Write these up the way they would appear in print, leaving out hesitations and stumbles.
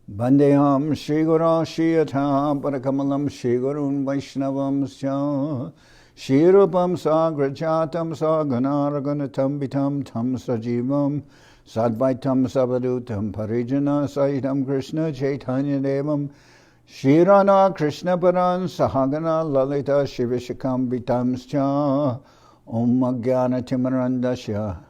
Bandeham Shri Guru Shri Atam Parakamalam Shri Gurun Vaishnavam Sya Shri Rupam Sagrajatam Saganaraganatam Vitam Tam Sajivam Sadvaitam Savadutam Parijana Sahitam Krishna Chaitanya Devam Shri Rana Krishna Paran Sahagana Lalita Shivishakam Vitam Sya Om Jnana Timarandasya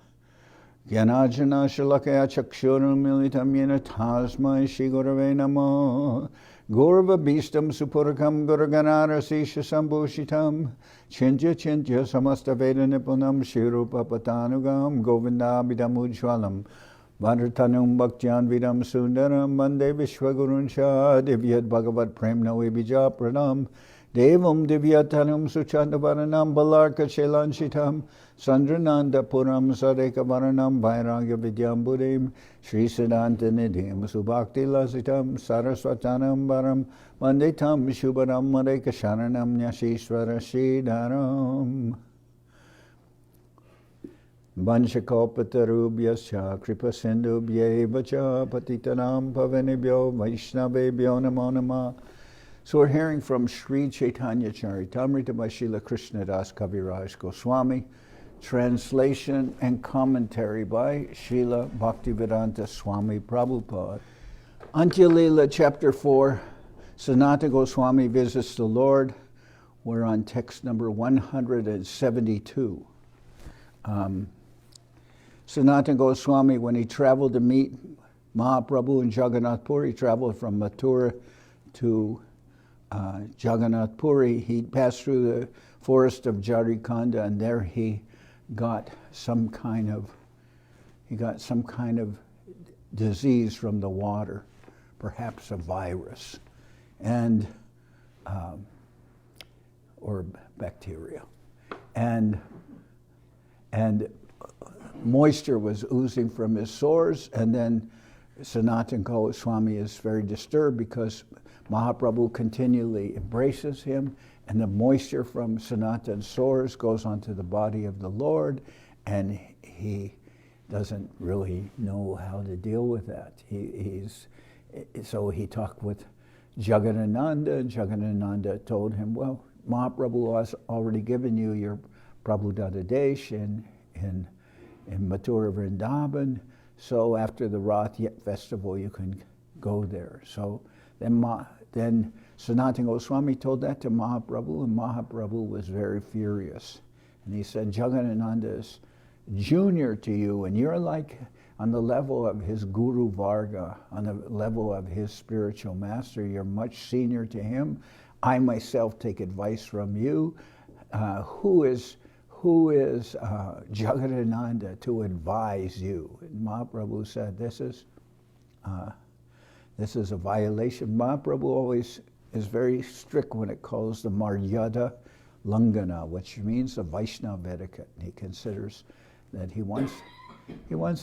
Gyanajana Shalakaya Chakshuram Militam Yena Tasmai Shri Gurave Namo Gurva Bhistam Supurakam Guraganara Sisha Sambhushitam Chintya Chintya Samasta Veda Nipunam Shri Rupa Patanugam Govinda Bidamujwalam Vandratanum Bhaktyan Vidam Sundaram Bande Vishwagurun Shah Divyat Bhagavat Premna Vibija Pranam Devam Divyatanum Suchandabaranam Balarka Shelanchitam Sandrananda Puram Sadeka Varanam Vairagya Vidyam Buddhim Sri Siddhanta Nidhim Subhakti Lasitam Saraswatanam Varam Manditam Shubharam Madeka Sharanam Nyashishvara Shridharam Vanchakalpatarubhyasya Kripa Sindhubhya Vacha Patitanam Pavanibhyo Vaishnavebhyo Namo Namah. So we're hearing from Sri Chaitanya Charitamrita by Srila Krishnadas Kaviraj Goswami, translation and commentary by Srila Bhaktivedanta Swami Prabhupada. Antya-lila, chapter 4, Sanatan Goswami visits the Lord. We're on text number 172. Sanatan Goswami, when he traveled to meet Mahaprabhu in Jagannath Puri, he traveled from Mathura to Jagannath Puri. He passed through the forest of Jharikanda, and there he got some kind of disease from the water, perhaps a virus, and or bacteria, and moisture was oozing from his sores, and then Sanatan Goswami is very disturbed because Mahaprabhu continually embraces him, and the moisture from Sanatan's sores goes onto the body of the Lord, and he doesn't really know how to deal with that. So he talked with Jagannatha, and Jagannatha told him, well, Mahaprabhu has already given you your Prabhupada Desh in Mathura Vrindaban, so after the Rathayatra festival you can go there. So then Sanatan Goswami told that to Mahaprabhu, and Mahaprabhu was very furious. And he said, Jagannatha is junior to you, and you're like on the level of his Guru Varga, on the level of his spiritual master. You're much senior to him. I myself take advice from you. Who is Jagannatha to advise you? And Mahaprabhu said, this is a violation. Mahaprabhu always is very strict when it calls the Maryada Langana, which means the Vaishnava etiquette. And he considers that he wants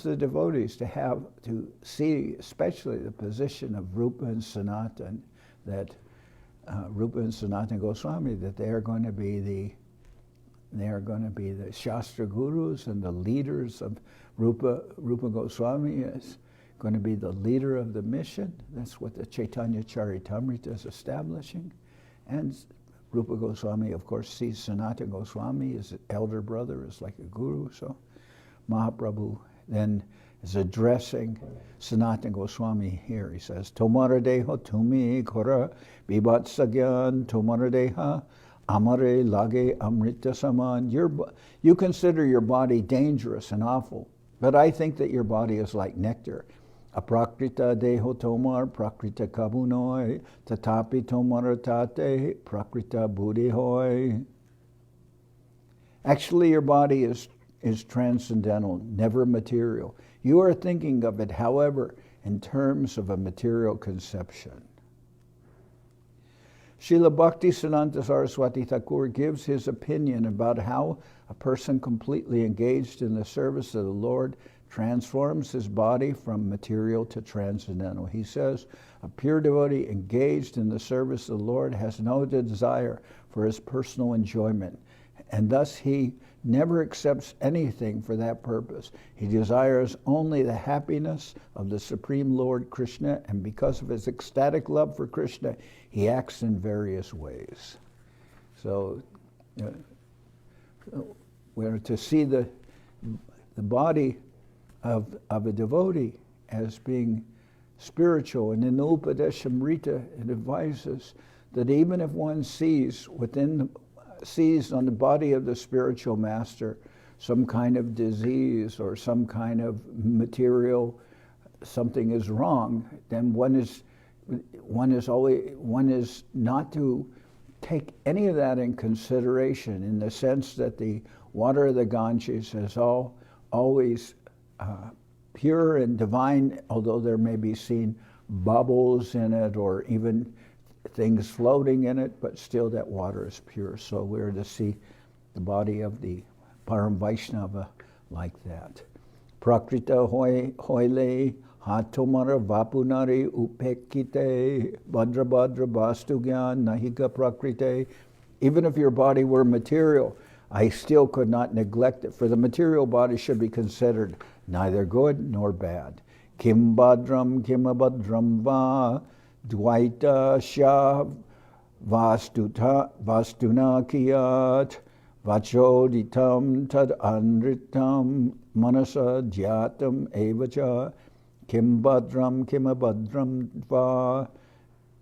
the devotees to see, especially the position of Rupa and Sanatan, that Rupa and Sanatan Goswami, that they are going to be the Shastra Gurus and the leaders of Rupa Goswami is going to be the leader of the mission. That's what the Chaitanya Charitamrita is establishing. And Rupa Goswami, of course, sees Sanatan Goswami as an elder brother, as like a guru. So Mahaprabhu then is addressing Sanatan Goswami here. He says, Tomara deho tumi kora vibat sagyan tomara deha amare lage amrita saman. You consider your body dangerous and awful, but I think that your body is like nectar. Aprakrita deho tomar prakrita kabunoi tatapi tomaratate prakrita buddhihoi. Actually, your body is transcendental, never material. You are thinking of it, however, in terms of a material conception. Srila Bhakti Siddhanta Saraswati Thakur gives his opinion about how a person completely engaged in the service of the Lord transforms his body from material to transcendental. He says, a pure devotee engaged in the service of the Lord has no desire for his personal enjoyment, and thus he never accepts anything for that purpose. He desires only the happiness of the Supreme Lord Krishna, and because of his ecstatic love for Krishna, he acts in various ways. So we're to see the body of a devotee as being spiritual. And in the Upadeshamrita, it advises that even if one sees on the body of the spiritual master some kind of disease or some kind of material, something is wrong, then one is not to take any of that in consideration, in the sense that the water of the Ganges is always pure and divine, although there may be seen bubbles in it or even things floating in it, but still that water is pure. So we're to see the body of the Param Vaishnava like that. Prakrita hoile hatomara vapunari upekite badra badra bastugyan nahika prakrite. Even if your body were material, I still could not neglect it, for the material body should be considered neither good nor bad. Kim badram kim abadram va dvaita sha vastuna kiyat vachoditam tad anritam manasa dhyatam evacha kim badram kim abadram va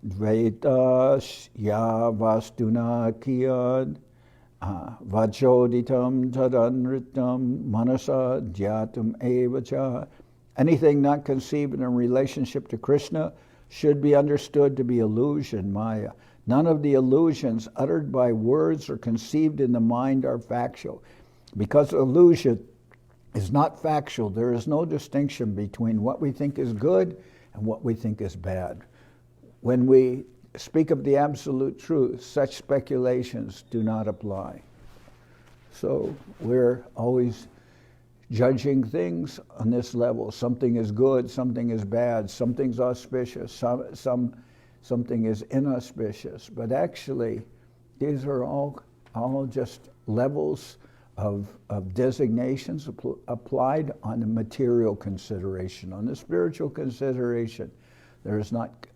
dvaita ya vastuna kiyat vachoditam tadanritam manasa dhyatam evacha. Anything not conceived in a relationship to Krishna should be understood to be illusion, maya. None of the illusions uttered by words or conceived in the mind are factual. Because illusion is not factual, there is no distinction between what we think is good and what we think is bad. When we speak of the absolute truth, such speculations do not apply. So we're always judging things on this level. Something is good, something is bad, something's auspicious, something is inauspicious. But actually, these are all just levels of designations applied on the material consideration. On the spiritual consideration, there is not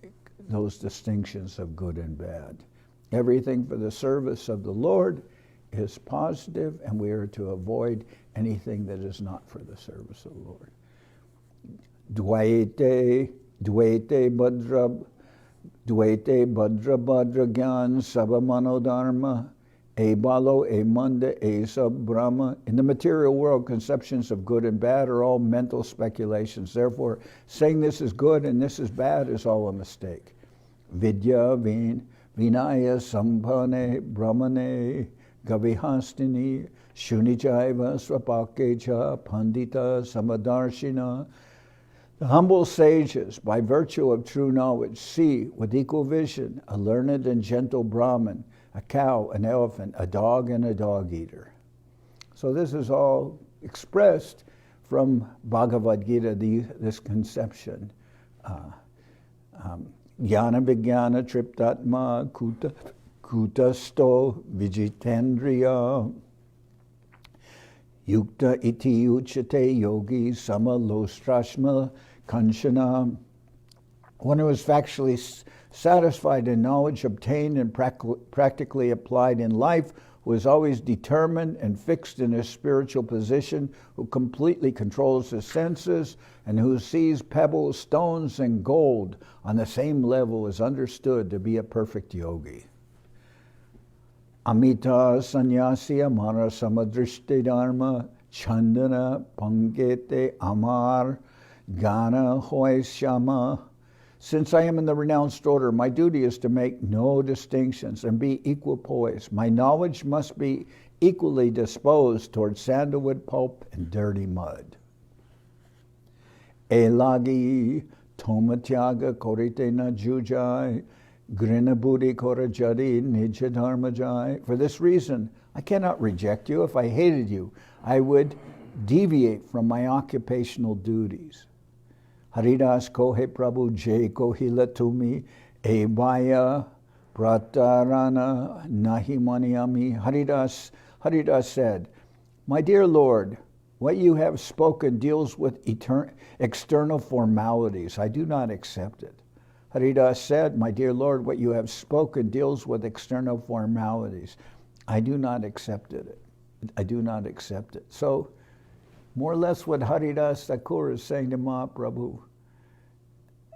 those distinctions of good and bad. Everything for the service of the Lord is positive, and we are to avoid anything that is not for the service of the Lord. Dvaite badra gyan sabamano dharma e balo e manda e sab brahma. In the material world, conceptions of good and bad are all mental speculations. Therefore, saying this is good and this is bad is all a mistake. Vidya vinaya sampane brahmane gavihastini shunichaiva swapakecha pandita samadarshina. The humble sages, by virtue of true knowledge, see with equal vision a learned and gentle Brahmin, a cow, an elephant, a dog, and a dog-eater. So this is all expressed from Bhagavad Gita, this conception. Jnana vijnana triptatma kutasto vijitendriya yukta iti uchate yogi samalostrashma kanchana. One who is factually satisfied in knowledge obtained and practically applied in life, who is always determined and fixed in his spiritual position, who completely controls his senses, and who sees pebbles, stones, and gold on the same level, is understood to be a perfect yogi. Amita sannyasi amara samadrishti dharma chandana pangete amar gana hoy shama. Since I am in the renounced order, my duty is to make no distinctions and be equal poised. My knowledge must be equally disposed towards sandalwood pulp and dirty mud. Elagi tomatyaga korite na jujai grinabudi korajadi nijadharmajai. For this reason, I cannot reject you. If I hated you, I would deviate from my occupational duties. Haridas kohe Prabhu jay kohila tumi ebaya pratarana nahi maniami. Haridas said, My dear Lord, what you have spoken deals with external formalities. I do not accept it. Haridas said, my dear Lord, what you have spoken deals with external formalities. I do not accept it. I do not accept it. So, more or less what Haridas Thakur is saying to Mahaprabhu,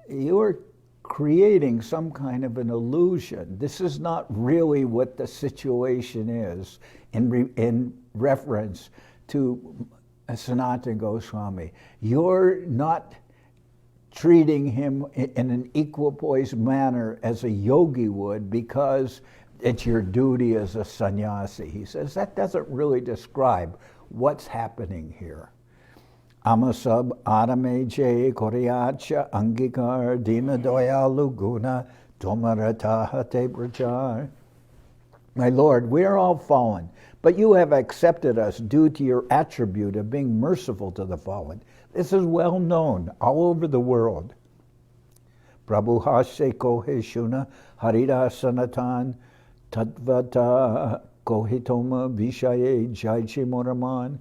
you're creating some kind of an illusion. This is not really what the situation is in reference to Sanatan Goswami. You're not treating him in an equipoised manner as a yogi would because it's your duty as a sannyasi. He says that doesn't really describe what's happening here. Amasab adame je koriacha angikar dina doyalu guna tomarata te brachar. My Lord, we are all fallen, but you have accepted us due to your attribute of being merciful to the fallen. This is well known all over the world. Prabhu Hashe Kohe Shuna Harida Sanatan Tatvata Kohitoma Vishaye Jaichi Moraman.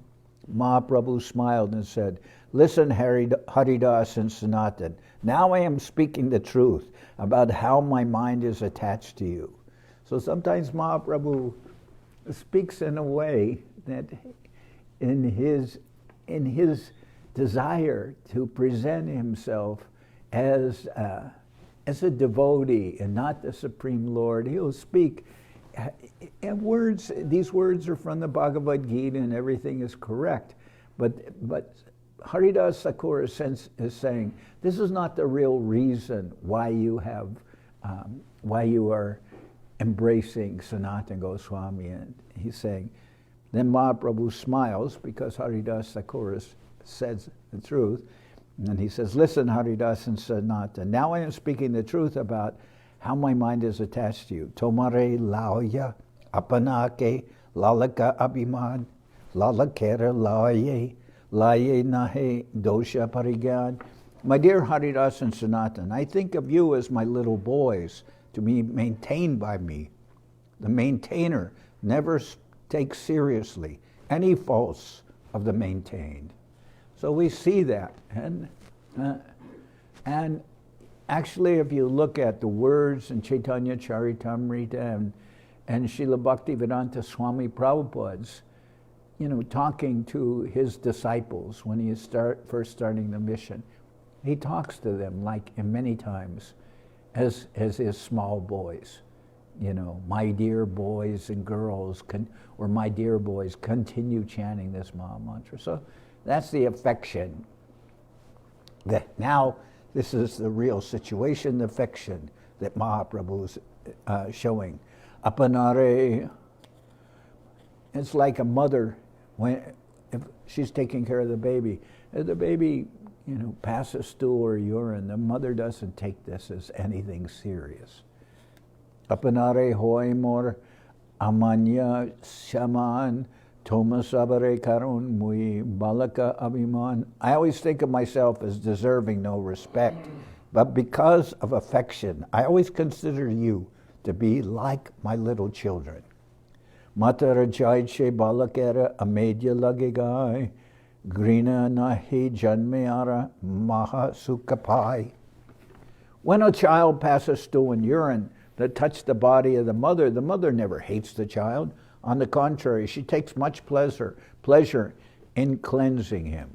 Mahaprabhu smiled and said, listen, Haridas and Sanatan, now I am speaking the truth about how my mind is attached to you. So sometimes Mahaprabhu speaks in a way that in his desire to present himself as a devotee and not the Supreme Lord, he'll speak and words. These words are from the Bhagavad Gita, and everything is correct. But Haridas Thakur is saying this is not the real reason why you are embracing Sanatan Goswami. And he's saying, then Mahaprabhu smiles because Haridas Thakur says the truth. And he says, listen, Haridas and Sanatan, now I am speaking the truth about how my mind is attached to you. Tomare laoya apanake lalaka abhiman lalakera laye laye nahe dosha parigyan. My dear Haridas and Sanatan, I think of you as my little boys to be maintained by me. The maintainer never takes seriously any faults of the maintained. So we see that. And actually, if you look at the words in Chaitanya Charitamrita and Srila Bhaktivedanta Swami Prabhupada's, talking to his disciples when he is first starting the mission, he talks to them like many times as his small boys. My dear boys and girls, or my dear boys, continue chanting this Maha Mantra. So that's the affection. That now this is the real situation, the affection that Mahaprabhu is showing. Apanare, it's like a mother if she's taking care of the baby. If the baby, passes stool or urine, the mother doesn't take this as anything serious. Apanare hoy mor amanya shaman Thomas Abare Karun Mui Balaka Abhiman. I always think of myself as deserving no respect, but because of affection, I always consider you to be like my little children. Mathura Jaiche Balakera Amedya Lagigai Grina Nahi Janmeara Maha Sukapai. When a child passes stool and urine that touch the body of the mother never hates the child. On the contrary, she takes much pleasure in cleansing him.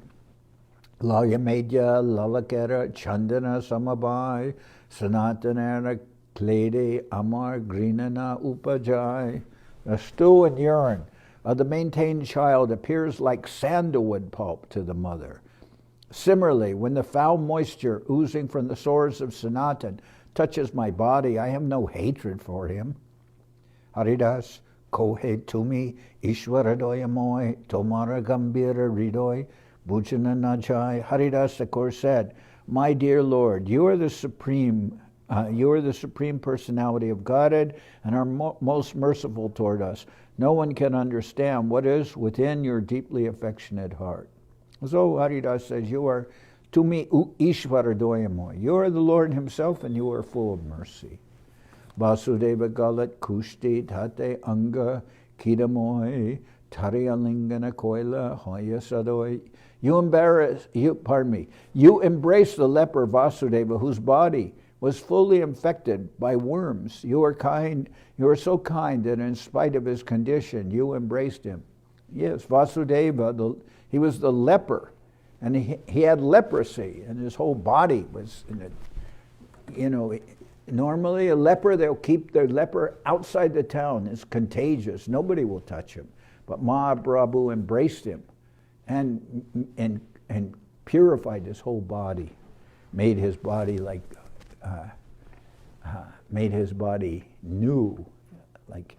Layamedya lalakera chandana samabai sanatanera klede amar grinana upajai. The stool and urine of the maintained child appears like sandalwood pulp to the mother. Similarly, when the foul moisture oozing from the sores of Sanatan touches my body, I have no hatred for him. Haridas Kohe Tumi Ishwaradoyamoy Tomara Gambira Ridoy Bhujana Najai. Haridas Thakur said, my dear Lord, you are the supreme personality of Godhead and are most merciful toward us. No one can understand what is within your deeply affectionate heart. So Haridas says, you are Tumi Ishwaradoyamoy. You are the Lord himself and you are full of mercy. Vasudeva Galat Kushti Tate Anga Kidamoy Tariyalingana koila hoya sadoi. You embrace the leper Vasudeva, whose body was fully infected by worms. You are so kind that in spite of his condition, you embraced him. Yes, Vasudeva, he was the leper, and he had leprosy, and his whole body was in it. Normally a leper, they'll keep their leper outside the town. It's contagious. Nobody will touch him. But Mahaprabhu embraced him and purified his whole body, made his body made his body new, like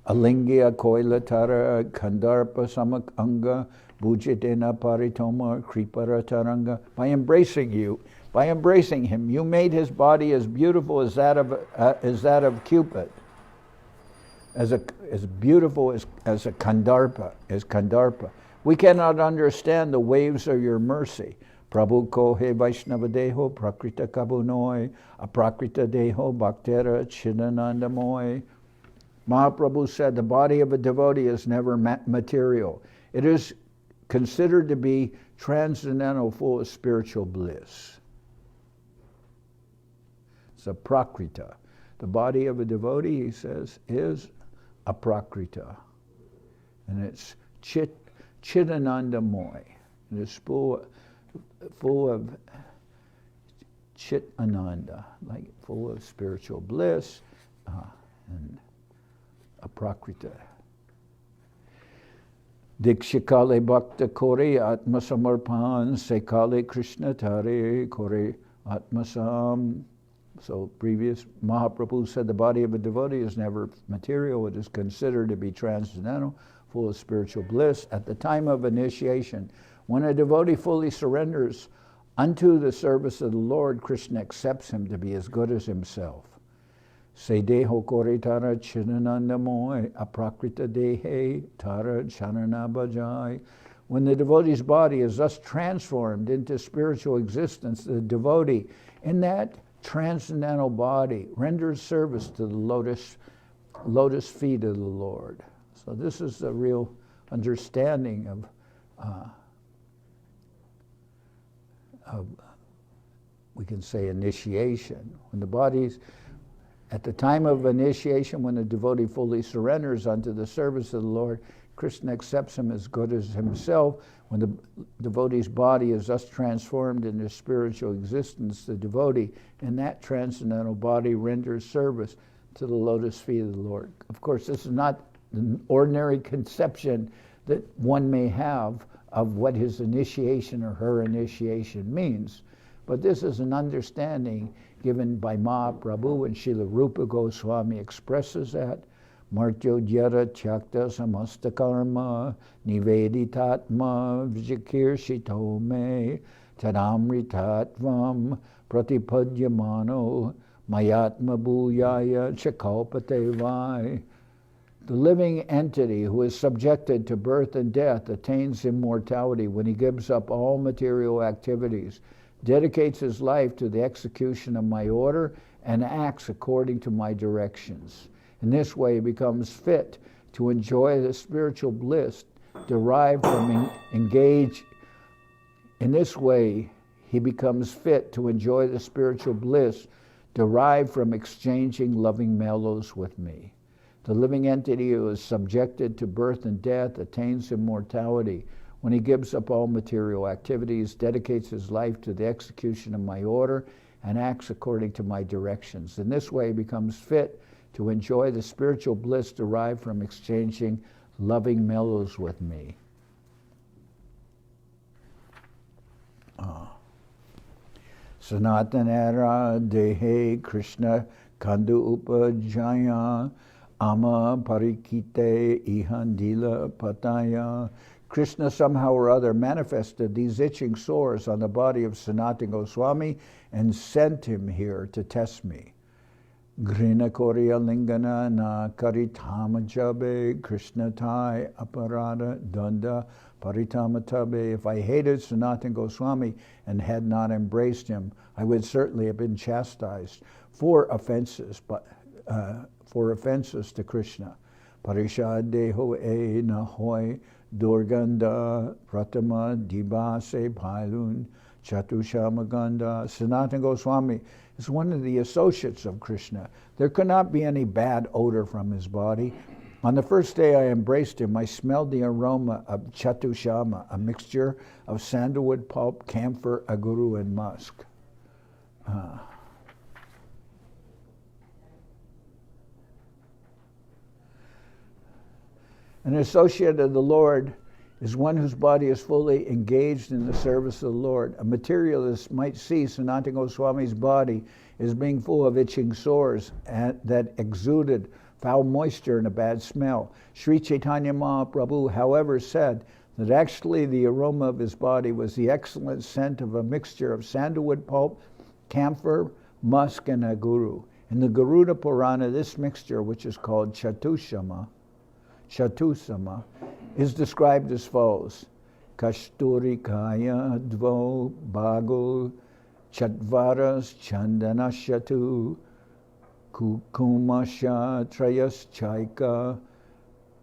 Alingya koila tara kandarpa samakanga bujitena paritoma kripara taranga. By embracing him, you made his body as beautiful as that of Cupid, as beautiful as Kandarpa. We cannot understand the waves of your mercy. Prabhu ko he Vaishnava deho prakrita kabunoi aprakrita deho bhaktera chidanandamoy. Mahaprabhu said the body of a devotee is never material. It is considered to be transcendental, full of spiritual bliss. It's a prakrita. The body of a devotee, he says, is a prakrita. And it's chidanandamoy. It is full of chit ananda, like full of spiritual bliss and a prakrita. Dikshikale bhakta kore atma samarpan sekale Krishna tare kore atmasam. So previous Mahaprabhu said the body of a devotee is never material. It is considered to be transcendental, full of spiritual bliss. At the time of initiation, when a devotee fully surrenders unto the service of the Lord, Krishna accepts him to be as good as himself. Se deho kore tara chidanandamoy aprakrita dehe tara chanana bhajai. When the devotee's body is thus transformed into spiritual existence, the devotee in that transcendental body renders service to the lotus feet of the Lord. So this is a real understanding of we can say initiation. When the body's at the time of initiation, when the devotee fully surrenders unto the service of the Lord, Krishna accepts him as good as himself. When the devotee's body is thus transformed into spiritual existence, the devotee in that transcendental body renders service to the lotus feet of the Lord. Of course, this is not the ordinary conception that one may have of what his initiation or her initiation means, but this is an understanding given by Mahaprabhu, and Srila Rupa Goswami expresses that. Martyo jyara chakta samasta karma niveditatma vijikirshito me tadamritatvam pratipadyamano mayatma bhuyaya chakalpate vai. The living entity who is subjected to birth and death attains immortality when he gives up all material activities, dedicates his life to the execution of my order, and acts according to my directions. In this way, he becomes fit to enjoy the spiritual bliss derived from In this way, he becomes fit to enjoy the spiritual bliss derived from exchanging loving mellows with me. The living entity who is subjected to birth and death attains immortality when he gives up all material activities, dedicates his life to the execution of my order, and acts according to my directions. In this way, he becomes fit to enjoy the spiritual bliss derived from exchanging loving mellows with me. Sanatanara dehe Krishna kandu upajaya ama parikite ihandila pataya. Krishna somehow or other manifested these itching sores on the body of Sanatan Goswami and sent him here to test me. Grina Koriya Lingana na Karitama Jabe Krishna Tai Aparada Danda Paritamatabe. If I hated Sanatan Goswami and had not embraced him, I would certainly have been chastised for offenses to Krishna. Parishad deho e nahoy Durganda Pratama Dibase Pailun Chatushamaganda. Sanatan Goswami is one of the associates of Krishna. There could not be any bad odor from his body. On the first day I embraced him, I smelled the aroma of Chatushama, a mixture of sandalwood pulp, camphor, aguru, and musk. An associate of the Lord is one whose body is fully engaged in the service of the Lord. A materialist might see Sanatan Goswami's body as being full of itching sores that exuded foul moisture and a bad smell. Sri Chaitanya Mahaprabhu, however, said that actually the aroma of his body was the excellent scent of a mixture of sandalwood pulp, camphor, musk, and aguru. In the Garuda Purana, this mixture, which is called Chatusama, is described as follows. Kasturikaya dvo bagul chatvaras chandana shatu kukumasha trayas chaika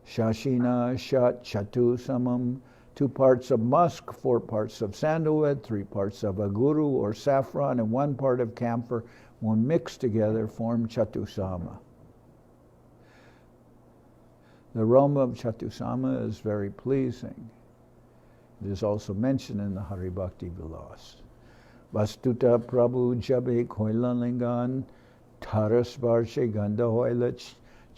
shashina shat chatu samam. 2 parts of musk, 4 parts of sandalwood, 3 parts of aguru or saffron, and 1 part of camphor, when mixed together, form chatusama. The aroma of Chatusama is very pleasing. It is also mentioned in the Hari Bhakti Vilas. Vastuta Prabhu Jabe Koilalingan Taras Varshe Ganda Hoila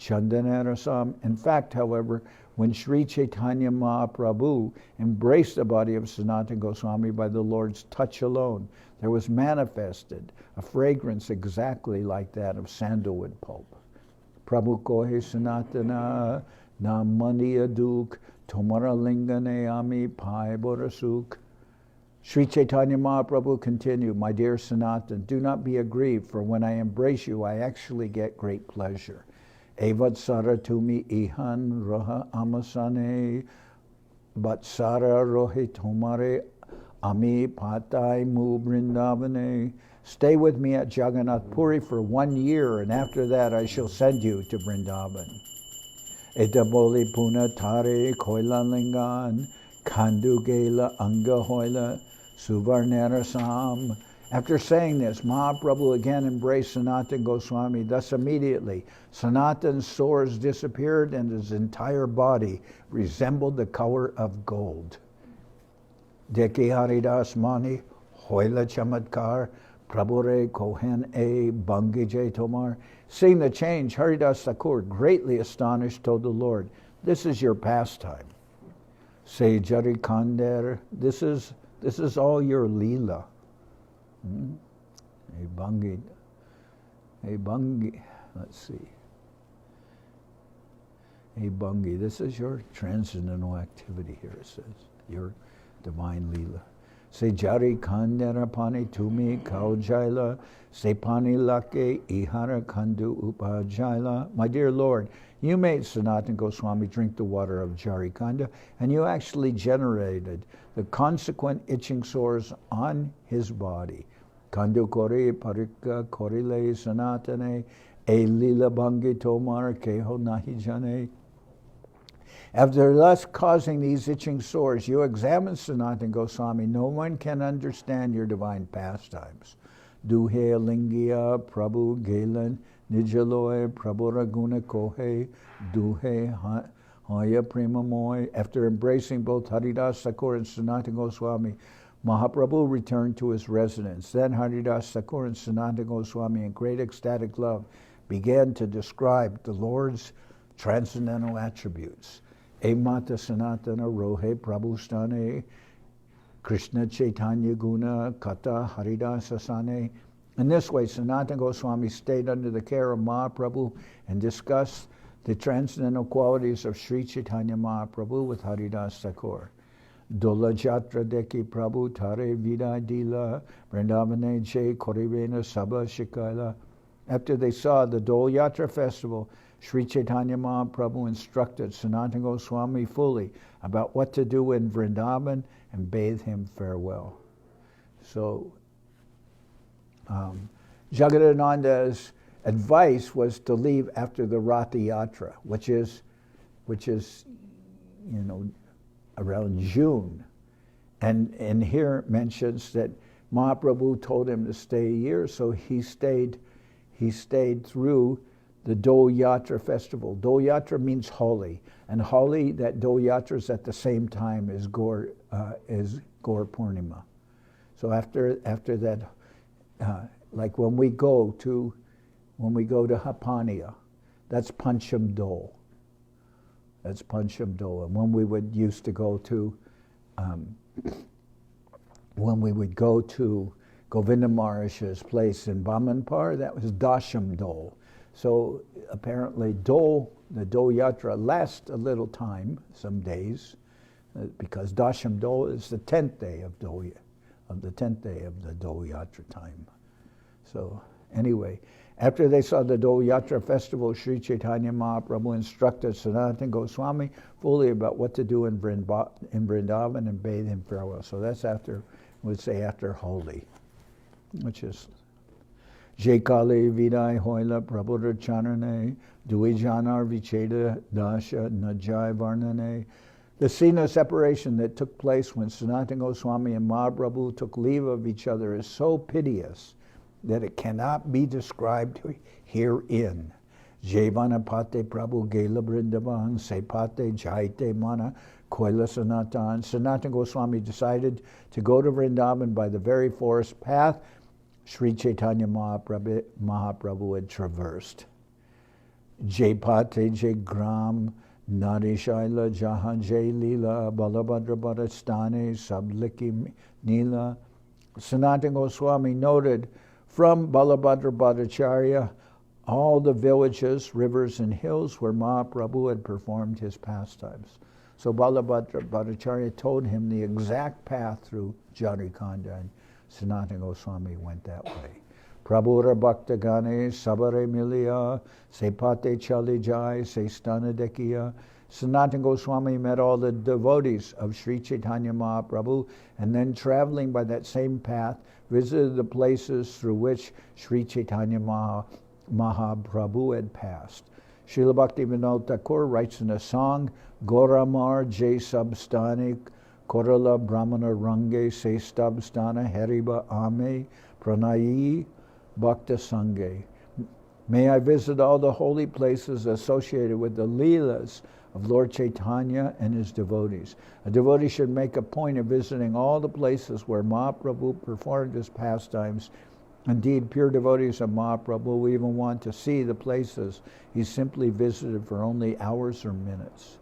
Chandanarasam. In fact, however, when Sri Chaitanya Mahaprabhu embraced the body of Sanatan Goswami by the Lord's touch alone, there was manifested a fragrance exactly like that of sandalwood pulp. Prabhu Kohe Sanatana Namani Aduk Tomara Lingane Ami Pai Borasuk. Sri Chaitanya Mahaprabhu continued, my dear Sanatan, do not be aggrieved, for when I embrace you, I actually get great pleasure. Evat Sara Tumi Ihan Roha Amasane Batsara Rohe Tomare Ami Patai Mu Vrindavane. Stay with me at Jagannath Puri for 1 year, and after that I shall send you to Vrindaban. Etaboli Puna Tare Koilalingan Kandu Gela Anga Hoila Suvarnarasam. After saying this, Mahaprabhu again embraced Sanatan Goswami. Thus immediately, Sanatan's sores disappeared and his entire body resembled the color of gold. Deki Haridas Mani Hoila Chamatkar Prabhure Kohen E Bangije Tomar. Seeing the change, Haridas Thakur, greatly astonished, told the Lord, this is your pastime. Say Jharikanda, this is all your lila. A bangi, let's see. A bangi, this is your transcendental activity here, it says, your divine lila. Se jari kandera pani tumi kaujaila, se pani lake ihara kandu upajaila. My dear Lord, you made Sanatan Goswami drink the water of Jharikanda, and you actually generated the consequent itching sores on his body. Kandu kore parika korile sanatane, e lila bangi tomar keho nahijane. After thus causing these itching sores, you examine Sanatan Goswami. No one can understand your divine pastimes. Duhe lingia prabhu gelan nijaloy prabhu raguna kohe duhe haya premamoy. After embracing both Haridas Thakur and Sanatan Goswami, Mahaprabhu returned to his residence. Then Haridas Thakur and Sanatan Goswami, in great ecstatic love, began to describe the Lord's transcendental attributes. E Mata Sanatana Rohe Prabhustane Krishna Chaitanya Guna Kata Haridasasane. In this way, Sanatan Goswami stayed under the care of Mahaprabhu and discussed the transcendental qualities of Sri Chaitanya Mahaprabhu with Haridas Thakur. Dola Jatra Deki Prabhu Tare Vida Dila Vrindavane Je Korivena Sabha Shikaila. After they saw the Dol Yatra festival, Sri Chaitanya Mahaprabhu instructed Sanatan Goswami fully about what to do in Vrindaban and bade him farewell. So, Jagadananda's advice was to leave after the Rathayatra, which is which is, around June. And here it mentions that Mahaprabhu told him to stay a year, so he stayed through the Dol Yatra festival. Dol Yatra means holy, and holy, that Dol Yatra is at the same time as Gaur Purnima. So after that, like when we go to Hapania, that's Pancham Dol. That's Pancham Dol. And when we would used to go to Govinda Maharaj's place in Bamanpar, that was Dasham Dol. So apparently the Dol Yatra lasts a little time, some days, because Dasham Dol is the 10th day of the 10th day of the Dol Yatra time. So anyway, after they saw the Dol Yatra festival, Sri Chaitanya Mahaprabhu instructed Sanatan Goswami fully about what to do in Vrindaban and bade him farewell. So that's after Holi, which is Jai Kali Vidai Hoila Prabhupada Charane Dui Janar Vicheda Dasha Najai Varnane. The scene of separation that took place when Sanatan Goswami and Mahaprabhu took leave of each other is so piteous that it cannot be described herein. Jevana Pate Prabhu Gela Vrindavan Sepate Jaite Mana Koila Sanatan. Sanatan Goswami decided to go to Vrindaban by the very forest path Sri Chaitanya Mahaprabhu had traversed. Jepate Jegram Narishaila Jaha Lila Balabhadra Bharastane Sabliki Nila. Sanatan Goswami noted from Balabhadra Bhattacharya all the villages, rivers, and hills where Mahaprabhu had performed his pastimes. So Balabhadra Bhattacharya told him the exact path through Jharikanda, and Sanatan Goswami went that way. Prabhura Bhakta Gane Sabare Milia Sepate Chali Jai Sestana Dekiya. Sanatan Goswami met all the devotees of Sri Chaitanya Mahaprabhu, and then traveling by that same path, visited the places through which Sri Chaitanya Mahaprabhu had passed. Srila Bhaktivinoda Thakur writes in a song, Goramar Jai Sabstani Korala Brahmana Range Se Stabstana Hariba Ame Pranayi Bhakta Sange. May I visit all the holy places associated with the Leelas of Lord Chaitanya and his devotees. A devotee should make a point of visiting all the places where Mahaprabhu performed his pastimes. Indeed, pure devotees of Mahaprabhu even want to see the places he simply visited for only hours or minutes.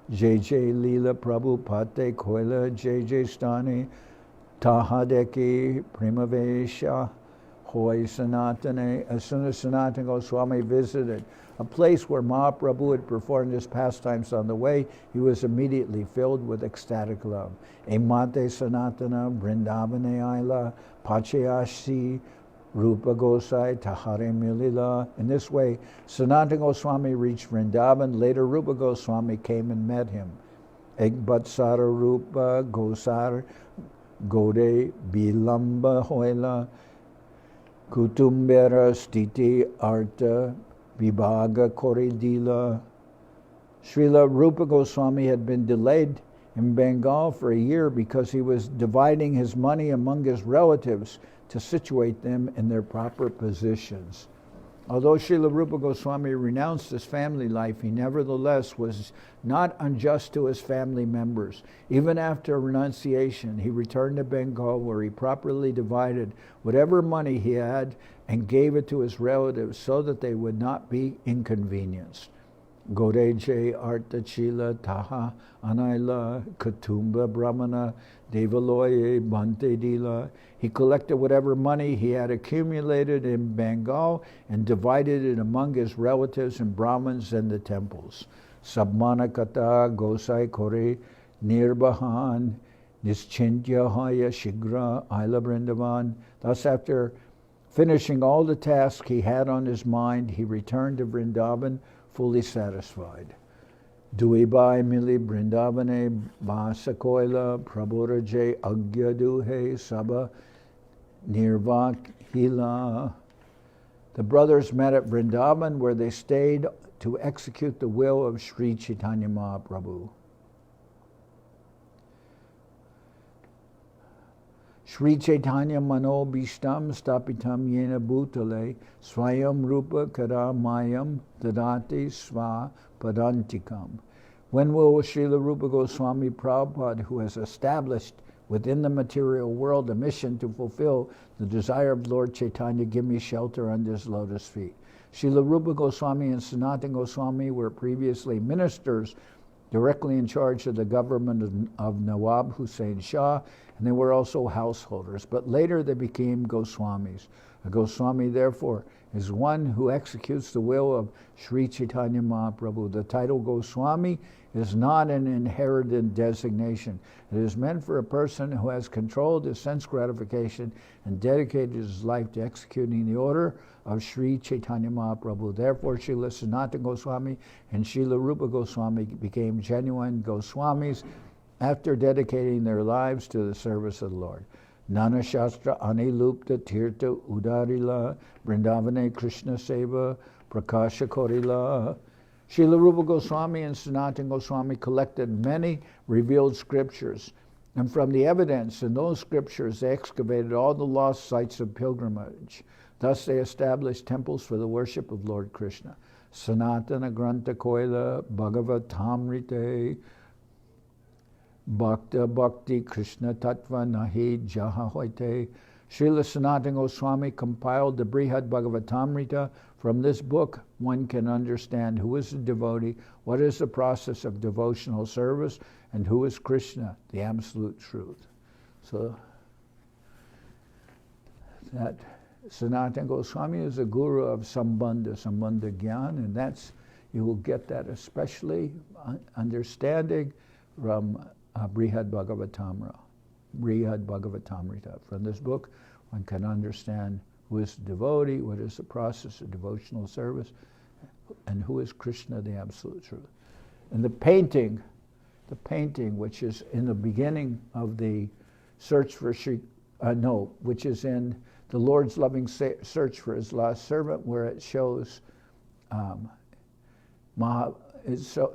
Jai Jai Leela Prabhu Pate Koila Jai Jai Stani Tahadeki Primavesha Hoy Sanatane. As soon as Sanatan Goswami visited a place where Mahaprabhu had performed his pastimes on the way, he was immediately filled with ecstatic love. Emate Sanatana Vrindavane Aila Pachayashi Rupa Gosai Tahare Milila. In this way, Sanatan Goswami reached Vrindaban. Later, Rupa Goswami came and met him. Ekbatsara Rupa Gosar Gode Bilamba Hoila Kutumbera Stiti Arta Vibhaga Koridila. Srila Rupa Goswami had been delayed in Bengal for a year because he was dividing his money among his relatives to situate them in their proper positions. Although Srila Rupa Goswami renounced his family life, he nevertheless was not unjust to his family members. Even after renunciation, he returned to Bengal, where he properly divided whatever money he had and gave it to his relatives so that they would not be inconvenienced. Goreje Arta Chila Taha Anaila Katumba Brahmana Devaloye Bante Dila. He collected whatever money he had accumulated in Bengal and divided it among his relatives and Brahmins and the temples. Sabmanakata Gosai Kore Nirbahan Nischintya Haya Shigra Aila Vrindavan. Thus, after finishing all the tasks he had on his mind, he returned to Vrindaban fully satisfied. Duibai Mili Vrindavane Basakoila Prabhuraje Agyaduhe Saba Nirvak Hila. The brothers met at Vrindaban, where they stayed to execute the will of Sri Chaitanya Mahaprabhu. Sri Chaitanya Mano Bhishtam Stapitam Yena Bhutale Swayam Rupa Karamayam Dadati Sva Padantikam. When will Srila Rupa Goswami Prabhupada, who has established within the material world a mission to fulfill the desire of Lord Chaitanya, give me shelter under his lotus feet? Srila Rupa Goswami and Sanatan Goswami were previously ministers directly in charge of the government of Nawab Hussain Shah, and they were also householders, but later they became Goswamis. A Goswami, therefore, is one who executes the will of Sri Chaitanya Mahaprabhu. The title Goswami is not an inherited designation. It is meant for a person who has controlled his sense gratification and dedicated his life to executing the order of Sri Chaitanya Mahaprabhu. Therefore, Srila Sanatan Goswami and Srila Rupa Goswami became genuine Goswamis after dedicating their lives to the service of the Lord. Nana Shastra Anilupta Tirtha Udarila Vrindavane Krishna Seva Prakasha Korila. Srila Rupa Goswami and Sanatan Goswami collected many revealed scriptures, and from the evidence in those scriptures they excavated all the lost sites of pilgrimage. Thus they established temples for the worship of Lord Krishna. Sanatana Granta Koila Bhagavatamrite Bhakta Bhakti Krishna Tattva Nahi Jaha Hoite. Srila Sanatan Goswami compiled the Brihad Bhagavatamrita. From this book, one can understand who is a devotee, what is the process of devotional service, and who is Krishna, the absolute truth. So that Sanatan Goswami is a guru of Sambandha Gyan, and that's, you will get that especially understanding from Brihad Bhagavatamrita. From this book, one can understand who is the devotee, what is the process of devotional service, and who is Krishna, the absolute truth. And the painting, which is in the beginning of the search for which is in the Lord's loving search for his lost servant, where it shows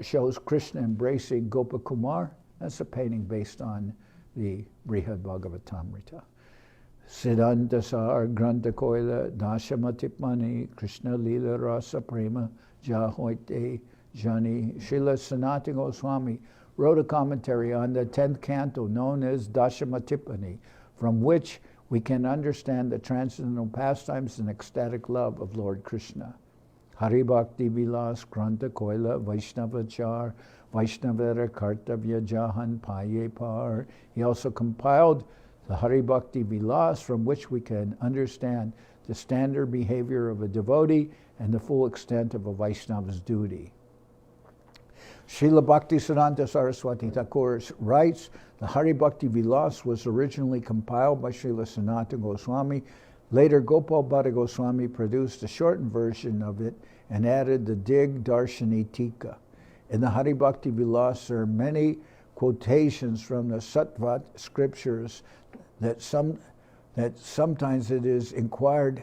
shows Krishna embracing Gopakumar. That's a painting based on the Brihad Bhagavatamrita. Siddhantasar Granta Koila Dashamatipmani Krishna Lila Rasa Prema Jahoite Jani. Srila Sanatan Goswami wrote a commentary on the 10th canto known as Dashamatipani, from which we can understand the transcendental pastimes and ecstatic love of Lord Krishna. Hari Bhakti Vilas Granta Koila Vaishnavachar Vaishnavera Kartavya Jahan Paye Par. He also compiled the Hari Bhakti Vilas, from which we can understand the standard behavior of a devotee and the full extent of a Vaishnava's duty. Srila Bhaktisiddhanta Saraswati Thakur writes, the Hari Bhakti Vilas was originally compiled by Srila Sanatan Goswami. Later, Gopal Bhatta Goswami produced a shortened version of it and added the Dig Darshani Tika. In the Hari Bhakti Vilas, there are many quotations from the Sattva scriptures that sometimes it is inquired.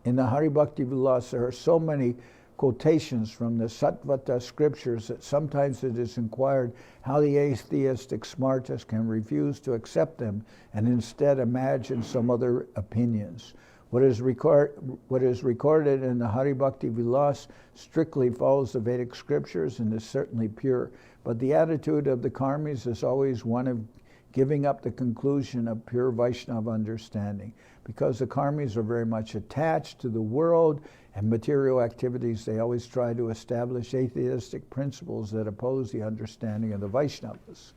In the Hari Bhakti Vilas, there are so many quotations from the Sattvata scriptures that sometimes it is inquired how the atheistic smartas can refuse to accept them and instead imagine some other opinions. What is recorded in the Hari Bhakti Vilas strictly follows the Vedic scriptures and is certainly pure, but the attitude of the karmis is always one of giving up the conclusion of pure Vaishnava understanding. Because the karmis are very much attached to the world and material activities, they always try to establish atheistic principles that oppose the understanding of the Vaishnavas.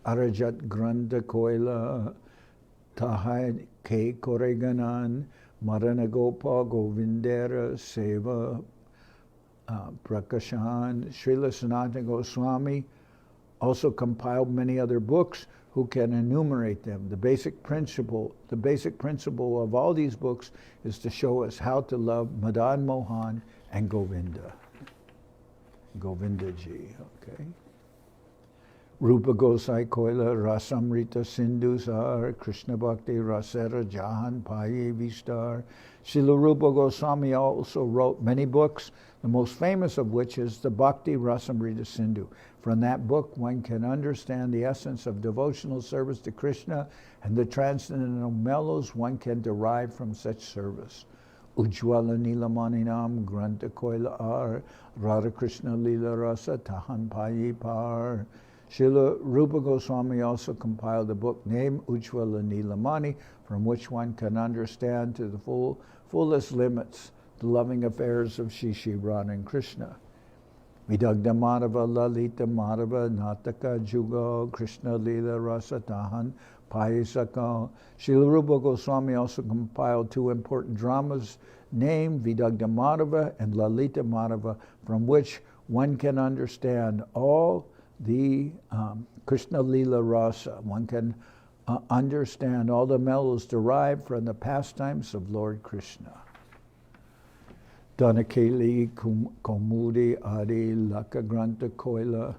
Arajat Granda Koila Tahai Ke Koreganan Maranagopa Govindera Seva Prakashan. Srila Sanatan Goswami also compiled many other books who can enumerate them. The basic principle of all these books is to show us how to love Madan Mohan and Govinda. Govindaji, okay. Rupa Gosai Koila Rasamrita Sindhu Sar Krishna Bhakti Rasera Jahan Paye Vistar. Srila Rupa Goswami also wrote many books, the most famous of which is the Bhakti Rasamrita Sindhu. From that book one can understand the essence of devotional service to Krishna and the transcendental mellows one can derive from such service. Ujjwala Nilamaninaam Granta Koila Ar Radha Krishna Lila Rasa Tahan Paye Par. Srila Rupa Goswami also compiled a book named Ujjwala Nilamani, from which one can understand to the fullest limits the loving affairs of Shri Radha and Krishna. Vidagda Madhava Lalita Madhava Nataka Juga Krishna Lila Rasa Tahan Payasaka. Srila Rupa Goswami also compiled two important dramas named Vidagda Madhava and Lalita Madhava, from which one can understand all the Krishna Lila Rasa. One can understand all the mellows derived from the pastimes of Lord Krishna. Dhanakeli Komudi Adi Laka Granta Koila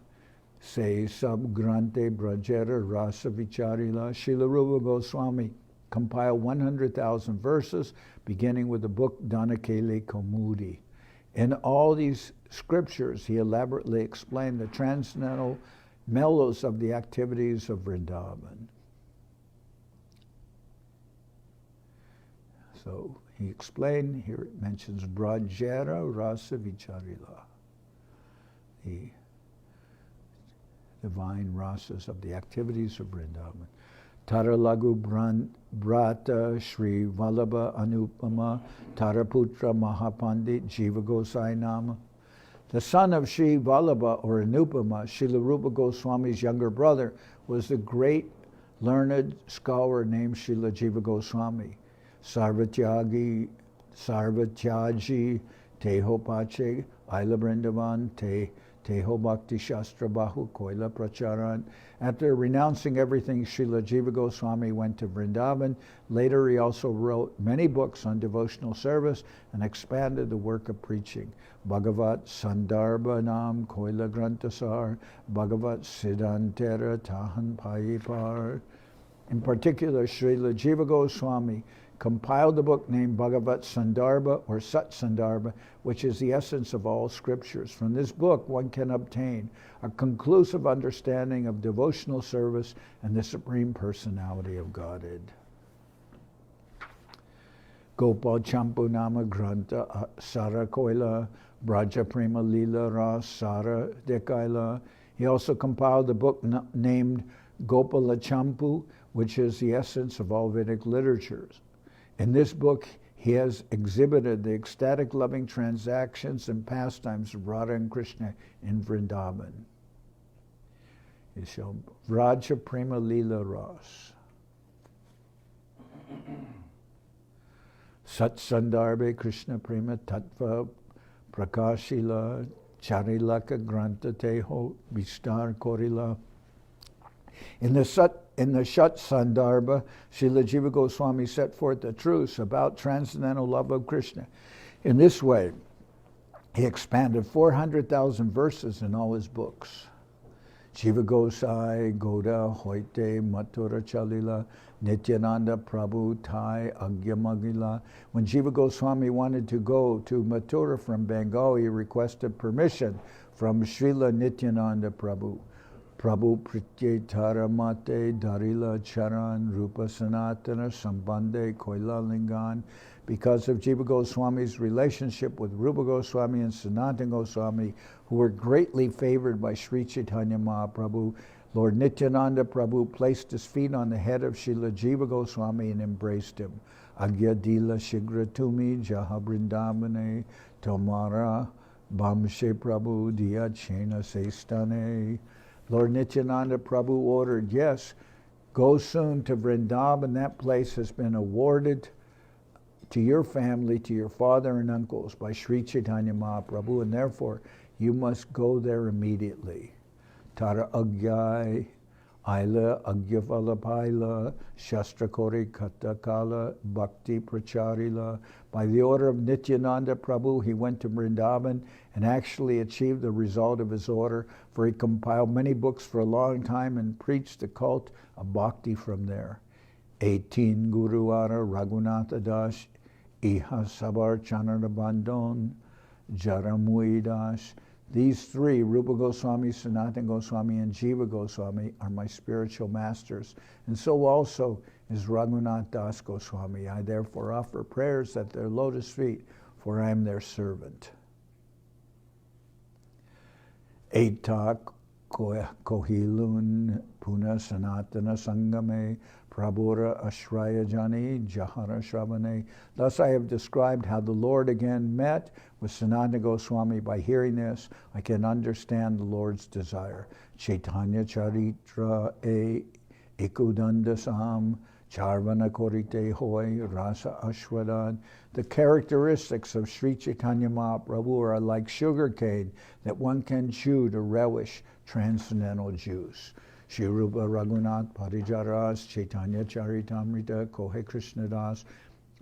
Se Sab Grante Brajera Rasa Vicharila. Srila Rupa Goswami compiled 100,000 verses, beginning with the book Dhanakeli Komudi. In all these scriptures, he elaborately explained the transcendental mellows of the activities of Vrindaban. So he explained, here it mentions Brajera Rasa Vicharila, the divine rasas of the activities of Vrindaban. Taralagu Brata Sri Vallabha Anupama Taraputra Mahapandit Jiva Gosai Nama. The son of Sri Vallabha or Anupama, Srila Rupa Goswami's younger brother, was the great learned scholar named Srila Jiva Goswami. Sarvatyaji Teho Pache Aila Vrindavan Teho Bhakti Shastra Bahu Koila Pracharan. After renouncing everything, Srila Jiva Goswami went to Vrindavan. Later he also wrote many books on devotional service and expanded the work of preaching. Bhagavat Sandarbha Nam Koila Grantasar, Bhagavat Siddhantera Tahan Payipar. In particular, Srila Jiva Goswami compiled a book named Bhagavat Sandarbha or Sat Sandarbha, which is the essence of all scriptures. From this book one can obtain a conclusive understanding of devotional service and the Supreme Personality of Godhead. Gopal Champu Nama Granta Sara Koila Braja Prema Lila Ras Sara Dekaila. He also compiled a book named Gopala Champu, which is the essence of all Vedic literatures. In this book, he has exhibited the ecstatic loving transactions and pastimes of Radha and Krishna in Vrindaban. He shall Vraja Prema Lila Ras. Sat Sandarbhe Krishna Prema Tattva Prakashila Charilaka Granta Teho Vistar Korila. In the Shat Sandarbha, Srila Jiva Goswami set forth the truths about transcendental love of Krishna. In this way, he expanded 400,000 verses in all his books. Jiva Gosai, Goda, Hoite, Mathura Chalila, Nityananda Prabhu, Thai, Agyamagila. When Jiva Goswami wanted to go to Mathura from Bengal, he requested permission from Srila Nityananda Prabhu. Prabhu Pritye Taramate Darila Charan Rupa Sanatana Sambande Koila Lingan. Because of Jiva Goswami's relationship with Rupa Goswami and Sanatan Goswami, who were greatly favored by Sri Chaitanya Mahaprabhu, Lord Nityananda Prabhu placed his feet on the head of Srila Jiva Goswami and embraced him. Agya Dila Shigra Tumi Jaha Vrindavane Tomara Bamshe Prabhu Diya Chena Sestane. Lord Nityananda Prabhu ordered, yes, go soon to Vrindavan. That place has been awarded to your family, to your father and uncles by Sri Chaitanya Mahaprabhu, and therefore you must go there immediately. Tara Agyai Aila Agyavala Paila Shastrakori Katakala Bhakti Pracharila. By the order of Nityananda Prabhu, he went to Vrindaban and actually achieved the result of his order, for he compiled many books for a long time and preached the cult of bhakti from there. 18 Guruwara Raghunatha Das Iha Sabar Chanana Bandon Jaramui Das. These three, Rupa Goswami, Sanatan Goswami, and Jiva Goswami, are my spiritual masters, and so also is Raghunath Das Goswami. I therefore offer prayers at their lotus feet, for I am their servant. Etak Kohilun Puna Sanatana Sangame Prabhura Ashraya Jani Jahara Shravane. Thus I have described how the Lord again met with Sanatana Goswami. By hearing this, I can understand the Lord's desire. Chaitanya Charitamrita Ekudandasam Charvana Korite Hoy Rasa Ashwadan. The characteristics of Sri Chaitanya Mahaprabhu are like sugar cane that one can chew to relish transcendental juice. Shri Rupa Raghunath Parijaras Chaitanya Charitamrita Kohe Krishna Das.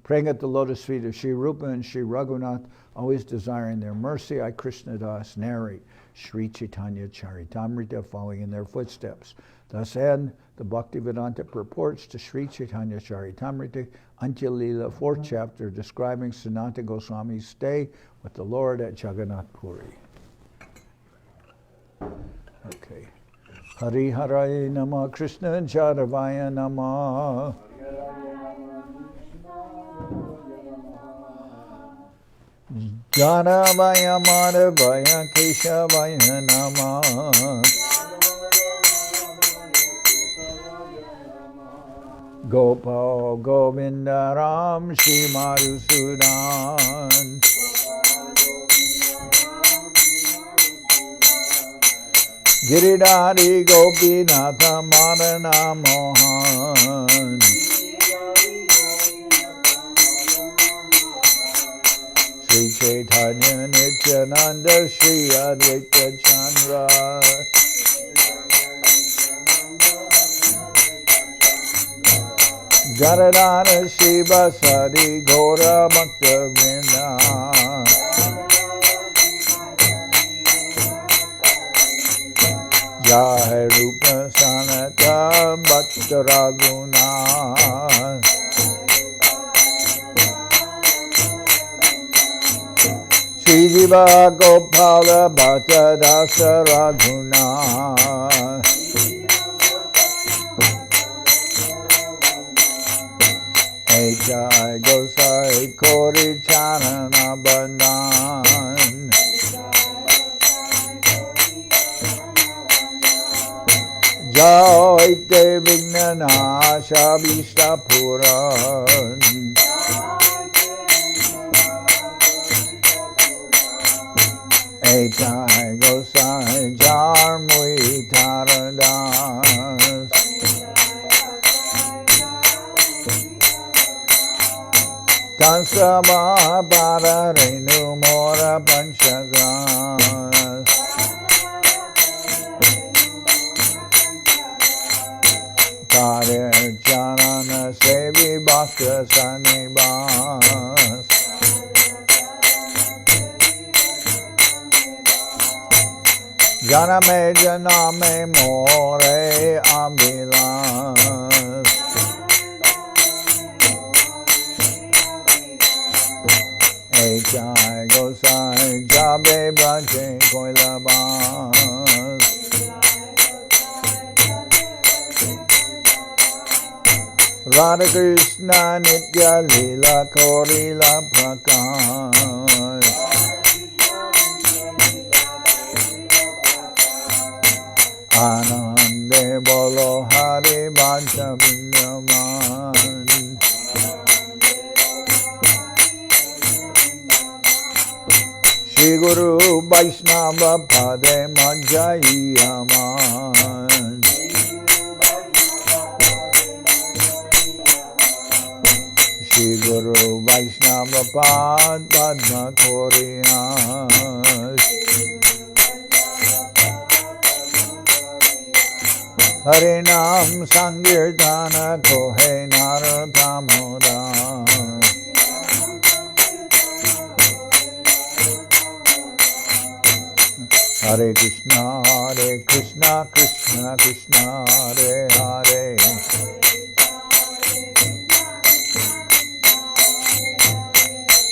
Praying at the lotus feet of Shri Rupa and Shri Raghunath, always desiring their mercy, I Krishna Das narrate Sri Chaitanya Charitamrita, following in their footsteps. Thus end the Bhaktivedanta purports to Sri Chaitanya Charitamrita, Antya-lila, 4th chapter, describing Sanatana Goswami's stay with the Lord at Jagannath Puri. Okay. Hari Haray Nama Krishna Jadavaya Nama. Jadavaya Madhavaya Keshavaya Nama. Gopal Govinda Ram Shri Madhusudan. Giridhari Gopinatha Madana Mohan. Sri Chaitanya Nityananda Sri Advaita Chandra. Garadhara Shiva Sadi Gora Bhakta Vrinda. Jai Rupa Sanata Bhatta Raghuna. Sri Jiva Gopala Bhatta Dasa Raghuna. Jai Gosai Kori Charana Bandhan. Jai Te Vignanasha Vishtapuran. Jai Gosai Jarmui Taradas. Tansaba Para Renu Mora Panchagas. Kare Charana Sevi Bhakta Sanibas. Janame Janame More Abilas. Jai Gosai Jabe Braje Koilabas. Radha Krishna Antya-lila Korila Prakash. Anande Bolo Hari Bhaja Vrindaban. Shri Guru Vaishnava Pade Majjayaman. Shri Guru Vaishnava Pad Padma Koriyan. Hare Nam Sankirtana Kohe Naratamudha. Hare Krishna, Krishna Krishna, Hare Hare.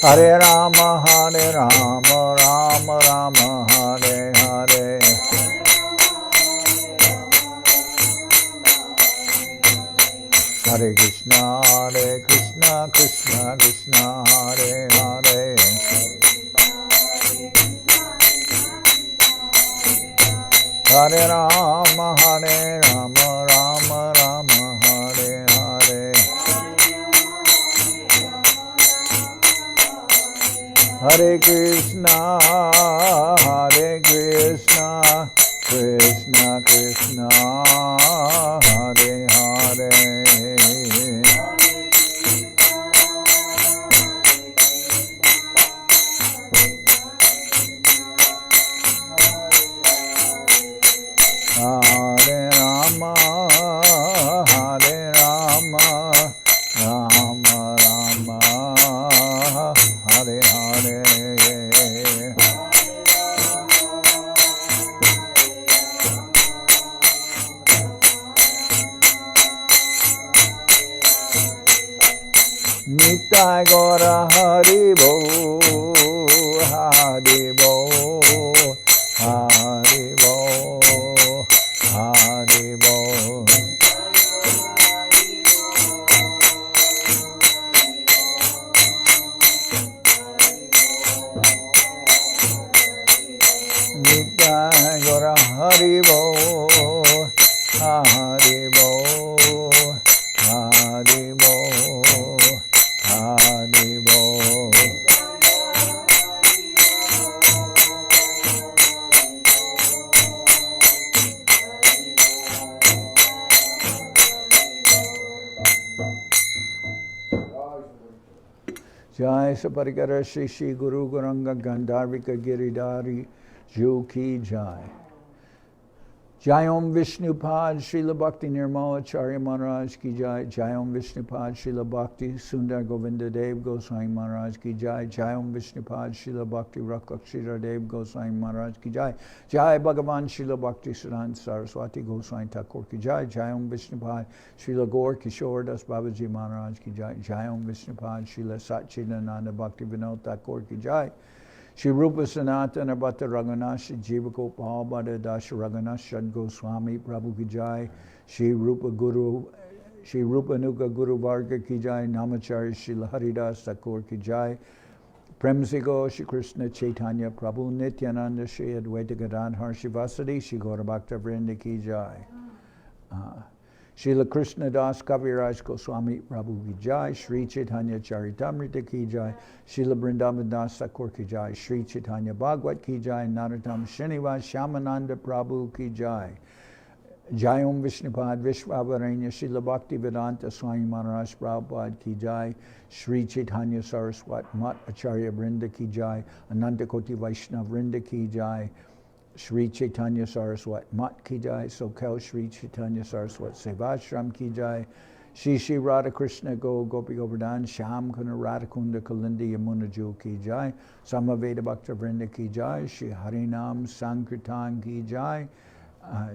Hare Rama, Rama Rama, Hare Hare. Hare Krishna, Krishna Krishna, Hare Hare. Hare Rama, Rama Rama, Hare Hare. Hare Krishna, Krishna Krishna, Hare Hare. Hare Rama, Rama Rama, Hare Hare. Nitai Gora Hari Bo, Hari Bo, Hari Bo, Hari Bo. Nitai Gora Hari Bo, Hari Bo, Hari Bo, Hari Bo. Jai Saparikara Shri Shri Guru Guranga Gandharvika Giridhari Ju Ki Jai. Jai Om Vishnupad Srila Bhakti Nirmala Acharya Maharaj Ki Jai. Jai Om Vishnupad Srila Bhakti Sundar Govinda Dev Goswami Maharaj Ki Jai. Jai Om Vishnupad Srila Bhakti Rakshira Dev Goswami Maharaj Ki Jai. Jai Bhagavan Srila Bhakti Siddhanta Saraswati Goswami Thakur Ki Jai. Jai Om Vishnupad Srila Gaur Kishore Das Babaji Maharaj Ki Jai. Jai Om Vishnupad Srila Satchidananda Bhakti Vinod Thakur Ki Jai. Shri Rupa Sanatana Bhatta Raghunath Shri Jiva Gopal Bhatta Dasha Raghunath Shad Goswami Prabhu Ki Jai. Shri Rupa Nuka Guru Varga Ki Jai. Namacharya Shri Haridas Thakur Ki Jai. Premsigo Shri Krishna Chaitanya Prabhu Nityananda Shri Advaita Gadadhar Shivasadi Shri Gaura Bhakta Vrinda Ki Jai. Srila Krishna Das Kaviraj Goswami Prabhu Ki Jai. Sri Chaitanya Charitamrita Ki Jai. Srila Vrindaban Das Thakur Ki Jai. Sri Chaitanya Bhagavad Ki Jai. Narottam Srinivas Shyamananda Prabhu Ki Jai. Jai Om Vishnupad Vishwavaranya Srila Bhakti Vedanta Swami Maharaj Prabhupada Ki Jai. Sri Chaitanya Saraswat Mat Acharya Vrinda Ki Jai. Ananta Koti Vaishnav Vrinda Ki Jai. Sri Chaitanya Saraswat Mat Ki Jai. Sokel Sri Chaitanya Saraswat Sevashram Ki Jai. Shri Shri Radha Krishna Go Gopi Govardhan Sham Kuna Radha Kunda Kalindi Yamuna Ju Ki Jai. Samaveda Bhakta Vrinda Ki Jai. Shri Harinam Sankirtan Ki Jai.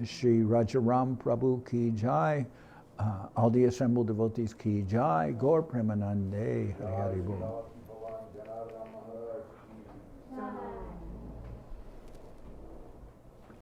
Shri Rajaram Prabhu Ki Jai. All the assembled devotees Ki Jai. Gaur Premanande Hari Hari Bol.